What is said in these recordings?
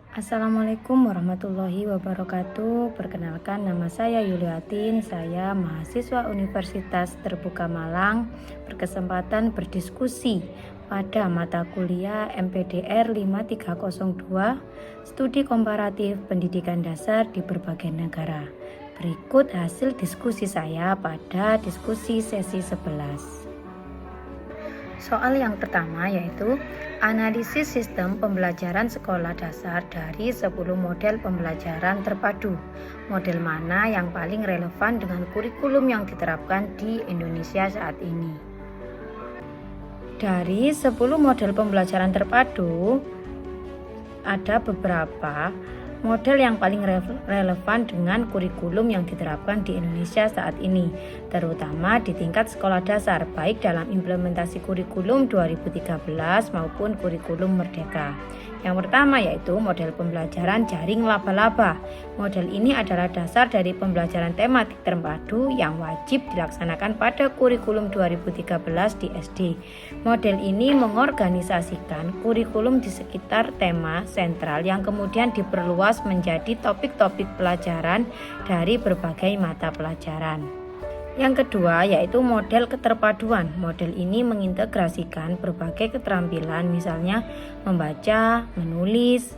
Assalamualaikum warahmatullahi wabarakatuh. Perkenalkan, nama saya Yuliatin. Saya mahasiswa Universitas Terbuka Malang, berkesempatan berdiskusi pada mata kuliah MPDR 5302 Studi Komparatif Pendidikan Dasar di Berbagai Negara. Berikut hasil diskusi saya pada diskusi sesi 11. Soal yang pertama yaitu analisis sistem pembelajaran sekolah dasar dari 10 model pembelajaran terpadu. Model mana yang paling relevan dengan kurikulum yang diterapkan di Indonesia saat ini? Dari 10 model pembelajaran terpadu, ada beberapa model yang paling relevan dengan kurikulum yang diterapkan di Indonesia saat ini, terutama di tingkat sekolah dasar, baik dalam implementasi kurikulum 2013 maupun kurikulum Merdeka. Yang pertama yaitu model pembelajaran jaring laba-laba. Model ini adalah dasar dari pembelajaran tematik terpadu yang wajib dilaksanakan pada kurikulum 2013 di SD. Model ini mengorganisasikan kurikulum di sekitar tema sentral yang kemudian diperluas menjadi topik-topik pelajaran dari berbagai mata pelajaran. Yang kedua yaitu model keterpaduan. Model ini mengintegrasikan berbagai keterampilan, misalnya membaca, menulis,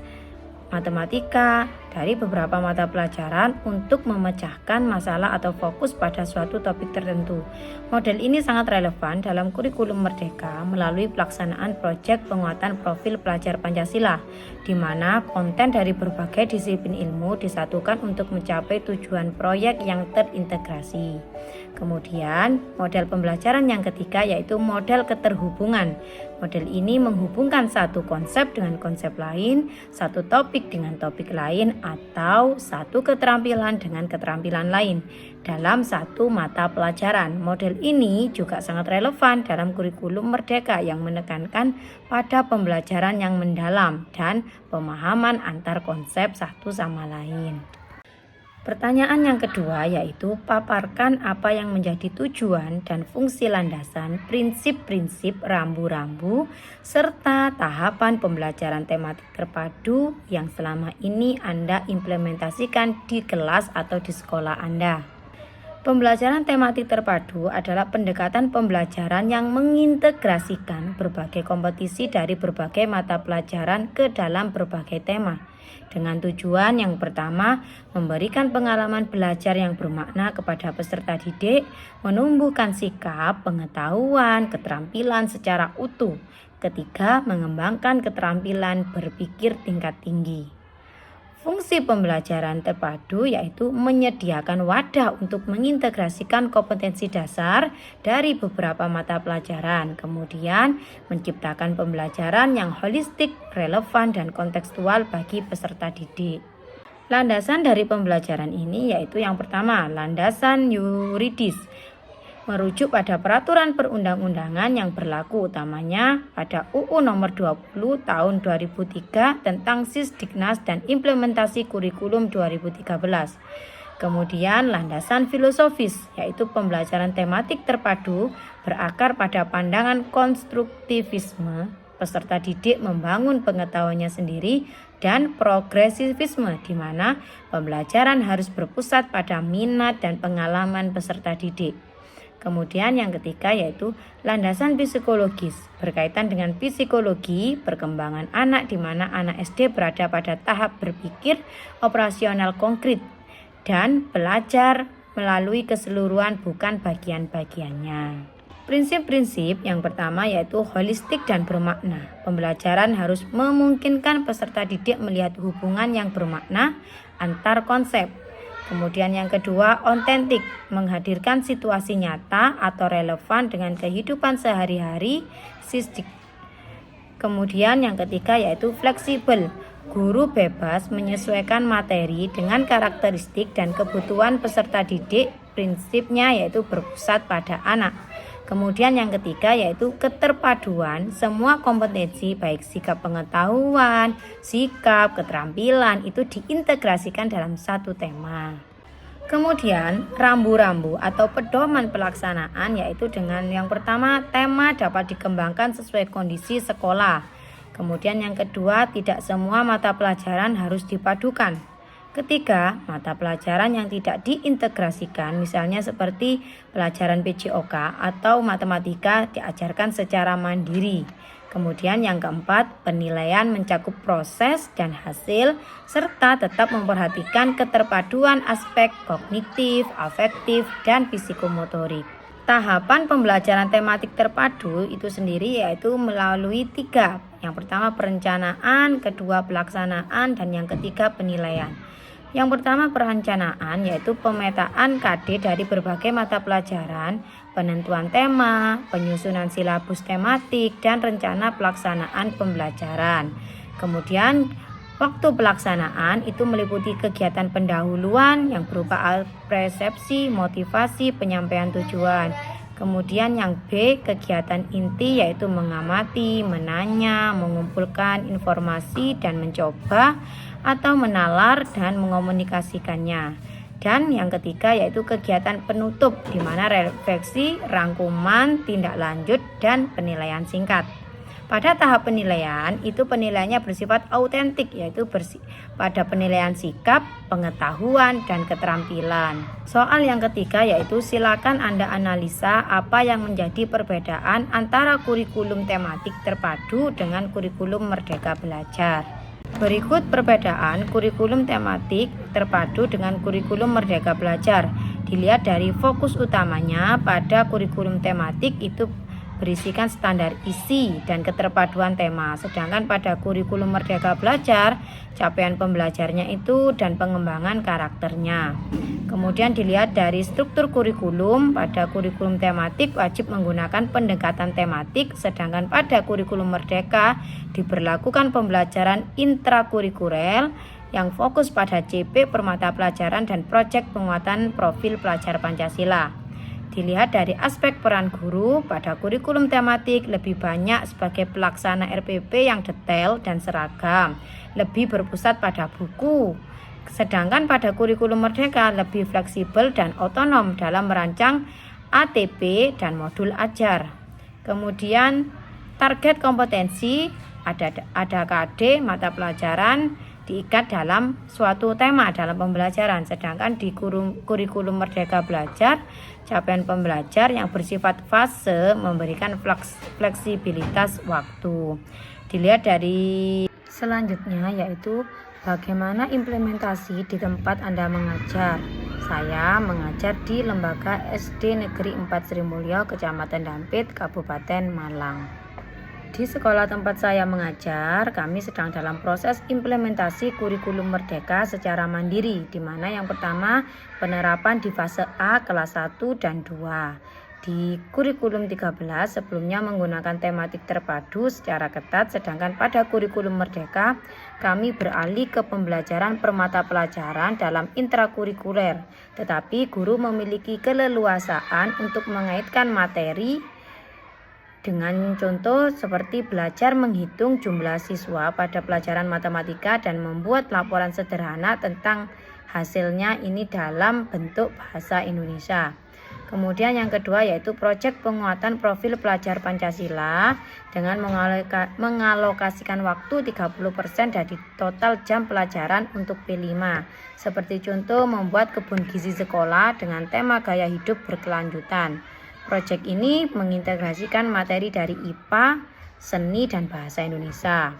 matematika dari beberapa mata pelajaran untuk memecahkan masalah atau fokus pada suatu topik tertentu. Model ini sangat relevan dalam kurikulum Merdeka melalui pelaksanaan proyek penguatan profil pelajar Pancasila, di mana konten dari berbagai disiplin ilmu disatukan untuk mencapai tujuan proyek yang terintegrasi. Kemudian, model pembelajaran yang ketiga yaitu model keterhubungan. Model ini menghubungkan satu konsep dengan konsep lain, satu topik dengan topik lain, atau satu keterampilan dengan keterampilan lain dalam satu mata pelajaran. Model ini juga sangat relevan dalam kurikulum Merdeka yang menekankan pada pembelajaran yang mendalam dan pemahaman antar konsep satu sama lain. Pertanyaan yang kedua yaitu paparkan apa yang menjadi tujuan dan fungsi landasan prinsip-prinsip rambu-rambu serta tahapan pembelajaran tematik terpadu yang selama ini Anda implementasikan di kelas atau di sekolah Anda. Pembelajaran tematik terpadu adalah pendekatan pembelajaran yang mengintegrasikan berbagai kompetisi dari berbagai mata pelajaran ke dalam berbagai tema. Dengan tujuan yang pertama, memberikan pengalaman belajar yang bermakna kepada peserta didik, menumbuhkan sikap, pengetahuan, keterampilan secara utuh. Ketiga, mengembangkan keterampilan berpikir tingkat tinggi. Fungsi pembelajaran terpadu yaitu menyediakan wadah untuk mengintegrasikan kompetensi dasar dari beberapa mata pelajaran, kemudian menciptakan pembelajaran yang holistik, relevan, dan kontekstual bagi peserta didik. Landasan dari pembelajaran ini yaitu yang pertama, landasan yuridis, merujuk pada peraturan perundang-undangan yang berlaku utamanya pada UU nomor 20 tahun 2003 tentang Sisdiknas dan implementasi kurikulum 2013. Kemudian landasan filosofis yaitu pembelajaran tematik terpadu berakar pada pandangan konstruktivisme, peserta didik membangun pengetahuannya sendiri, dan progresivisme di mana pembelajaran harus berpusat pada minat dan pengalaman peserta didik. Kemudian yang ketiga yaitu landasan psikologis berkaitan dengan psikologi perkembangan anak di mana anak SD berada pada tahap berpikir operasional konkret dan belajar melalui keseluruhan bukan bagian-bagiannya. Prinsip-prinsip yang pertama yaitu holistik dan bermakna. Pembelajaran harus memungkinkan peserta didik melihat hubungan yang bermakna antar konsep. Kemudian yang kedua, otentik, menghadirkan situasi nyata atau relevan dengan kehidupan sehari-hari sisdik. Kemudian yang ketiga yaitu fleksibel, guru bebas menyesuaikan materi dengan karakteristik dan kebutuhan peserta didik, prinsipnya yaitu berpusat pada anak. Kemudian yang ketiga yaitu keterpaduan, semua kompetensi baik sikap pengetahuan, sikap, keterampilan itu diintegrasikan dalam satu tema. Kemudian rambu-rambu atau pedoman pelaksanaan yaitu dengan yang pertama tema dapat dikembangkan sesuai kondisi sekolah. Kemudian yang kedua, tidak semua mata pelajaran harus dipadukan. Ketiga, mata pelajaran yang tidak diintegrasikan, misalnya seperti pelajaran PJOK atau matematika, diajarkan secara mandiri. Kemudian yang keempat, penilaian mencakup proses dan hasil, serta tetap memperhatikan keterpaduan aspek kognitif, afektif, dan psikomotorik. Tahapan pembelajaran tematik terpadu itu sendiri yaitu melalui 3. Yang pertama perencanaan, kedua pelaksanaan, dan yang ketiga penilaian. Yang pertama perencanaan yaitu pemetaan KD dari berbagai mata pelajaran, penentuan tema, penyusunan silabus tematik, dan rencana pelaksanaan pembelajaran. Kemudian waktu pelaksanaan itu meliputi kegiatan pendahuluan yang berupa persepsi, motivasi, penyampaian tujuan. Kemudian yang B, kegiatan inti yaitu mengamati, menanya, mengumpulkan informasi dan mencoba atau menalar dan mengomunikasikannya. Dan yang ketiga yaitu kegiatan penutup di mana refleksi, rangkuman, tindak lanjut, dan penilaian singkat. Pada tahap penilaian, itu penilaiannya bersifat autentik, yaitu pada penilaian sikap, pengetahuan, dan keterampilan. Soal yang ketiga yaitu silakan Anda analisa apa yang menjadi perbedaan antara kurikulum tematik terpadu dengan kurikulum Merdeka Belajar. Berikut perbedaan kurikulum tematik terpadu dengan kurikulum Merdeka Belajar. Dilihat dari fokus utamanya, pada kurikulum tematik itu berisikan standar isi dan keterpaduan tema. Sedangkan pada kurikulum Merdeka Belajar, capaian pembelajarnya itu dan pengembangan karakternya. Kemudian dilihat dari struktur kurikulum, pada kurikulum tematik wajib menggunakan pendekatan tematik, sedangkan pada kurikulum Merdeka diberlakukan pembelajaran intrakurikuler yang fokus pada CP per mata pelajaran dan proyek penguatan profil pelajar Pancasila. Dilihat dari aspek peran guru, pada kurikulum tematik lebih banyak sebagai pelaksana RPP yang detail dan seragam, lebih berpusat pada buku. Sedangkan pada kurikulum Merdeka lebih fleksibel dan otonom dalam merancang ATP dan modul ajar. Kemudian target kompetensi ada KD mata pelajaran diikat dalam suatu tema dalam pembelajaran. Sedangkan di kurikulum Merdeka Belajar, capaian pembelajar yang bersifat fase memberikan fleksibilitas waktu. Dilihat dari selanjutnya yaitu bagaimana implementasi di tempat Anda mengajar. Saya mengajar di Lembaga SD Negeri 4 Sri Mulyo, Kecamatan Dampit, Kabupaten Malang. Di sekolah tempat saya mengajar, kami sedang dalam proses implementasi kurikulum Merdeka secara mandiri, di mana yang pertama penerapan di fase A kelas 1 dan 2. Di kurikulum 13 sebelumnya menggunakan tematik terpadu secara ketat, sedangkan pada kurikulum Merdeka kami beralih ke pembelajaran per mata pelajaran dalam intrakurikuler, tetapi guru memiliki keleluasaan untuk mengaitkan materi dengan contoh seperti belajar menghitung jumlah siswa pada pelajaran matematika dan membuat laporan sederhana tentang hasilnya ini dalam bentuk bahasa Indonesia. Kemudian yang kedua yaitu proyek penguatan profil pelajar Pancasila dengan mengalokasikan waktu 30% dari total jam pelajaran untuk P5. Seperti contoh membuat kebun gizi sekolah dengan tema gaya hidup berkelanjutan. Proyek ini mengintegrasikan materi dari IPA, seni, dan bahasa Indonesia.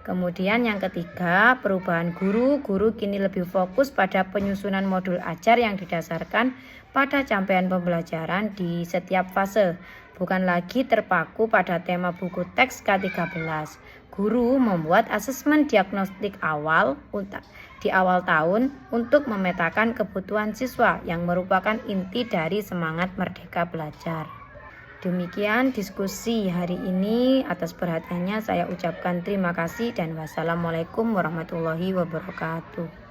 Kemudian yang ketiga, perubahan guru kini lebih fokus pada penyusunan modul ajar yang didasarkan pada capaian pembelajaran di setiap fase, bukan lagi terpaku pada tema buku teks K13. Guru membuat asesmen diagnostik awal di awal tahun untuk memetakan kebutuhan siswa yang merupakan inti dari semangat Merdeka Belajar. Demikian diskusi hari ini. Atas perhatiannya saya ucapkan terima kasih dan wassalamualaikum warahmatullahi wabarakatuh.